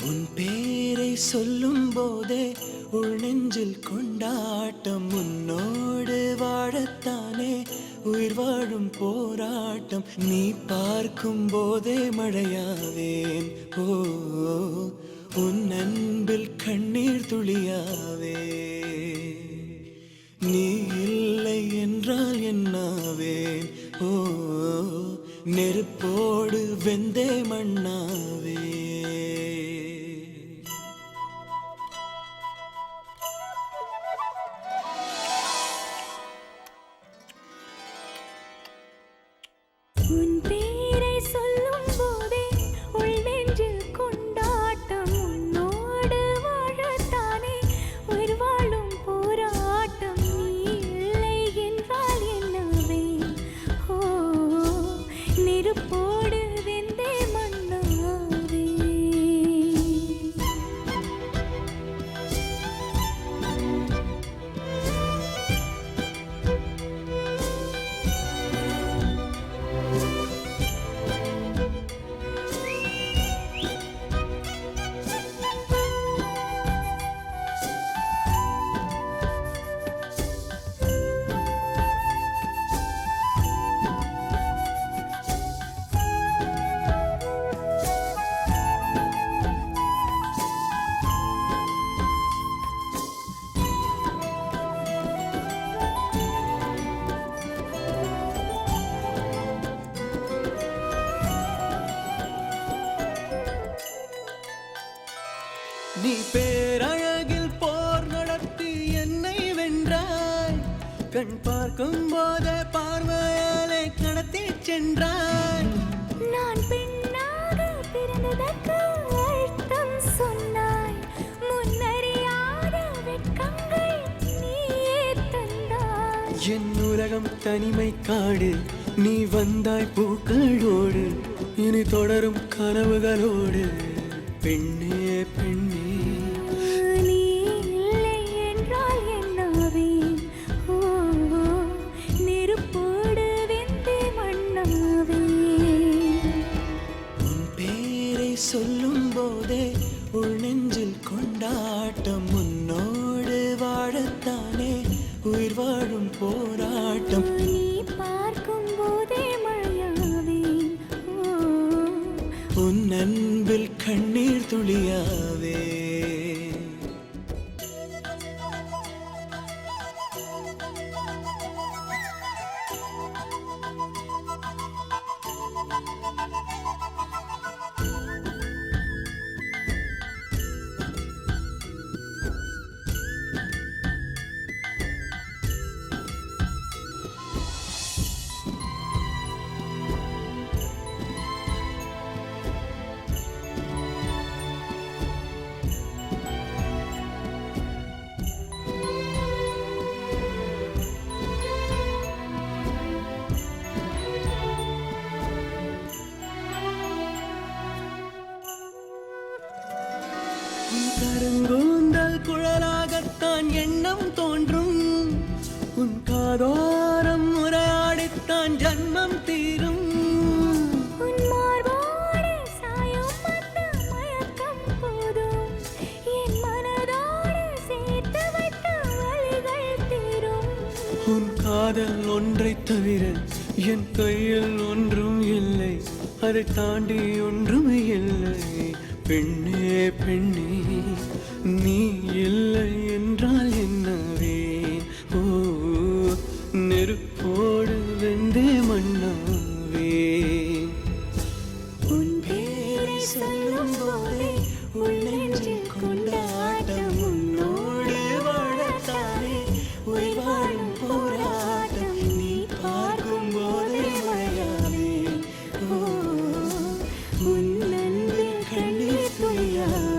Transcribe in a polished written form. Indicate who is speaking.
Speaker 1: உன் பேரை சொல்லும் போதே உள் நெஞ்சில் கொண்டாட்டம். உன்னோடு வாழத்தானே உயிர் வாழும் போராட்டம். நீ பார்க்கும் போதே மழையாவேன். ஓ, உன் அன்பில் கண்ணீர் துளியாவே. நீ இல்லை என்றால் என்னாவேன். ஓ, நெருப்போடு வெந்தே மண்ணாவே.
Speaker 2: உன் பேரை சொல்லும் போதே உள் நெஞ்சில் கொண்டாட்டம். உன்னோடு வாழத்தானே உயிர் வாழும் போராட்டம். நீ இல்லை என்றால் என்னவே. ஓ, நெருப்போடு வெந்தே மண்ணாவே.
Speaker 1: நீ பேரழகில் போர் நடத்தி என்னை வென்றாய். கண் பார்க்கும் போதே பார்வையாலே கடத்தி சென்றாய்.
Speaker 2: நான் பெண்ணாக பிறந்ததற்கு அர்த்தம் சொன்னாய். முன்னறியாத வெட்கங்கள் நீயே தந்தாய்.
Speaker 1: என் உலகம் தனிமை காடு. நீ வந்தாய் பூக்களோடு. இனி தொடரும் கனவுகளோடு. பெண்ணே பெண்ணே,
Speaker 2: நீ இல்லை என்றால் என்னாவேன். ஓ, நெருப்போடு வெந்தே மண்ணாவே.
Speaker 1: உன் பேரை சொல்லும் போதே உள் நெஞ்சில் கொண்டாட்டம். உன்னோடு வாழத்தானே உயிர் வாழும் போராட்டம்.
Speaker 2: நீ பார்க்கும் போதே மழையாவேன். ஓ,
Speaker 1: உன் அன்பில் கண்ணீர் துளியாவே. கருங்கூந்தல் குழலாகத்தான் எண்ணம் தோன்றும். உன் காதோரம் உரையாடித்தான் ஜன்மம் தீரும்.
Speaker 2: உன் மார்போடு சாயும் அந்த மயக்கம் போதும். என் மனதோடு சேர்த்து வைத்த வலிகள் தீரும்.
Speaker 1: உன் காதல் ஒன்றை தவிர என் கையில் ஒன்றும் இல்லை. அதை தாண்டி ஒன்றும் இல்லை. பெண்ணே பெண்ணே, நீ இல்லை என்றால் என்னவேன். ஓ, நெருப்போடு வெந்தே மண்ணாவேன்.
Speaker 2: உன் பேரை சொல்லும் போதே உள் நெஞ்சில் கொண்டாட்டம். உன்னோடு வாழத்தானே உயிர் வாழும் போராட்டம். நீ பார்க்கும் போதே மழையாவே. ஓ, உன் அன்பில் கண்ணீர் துளியாவே.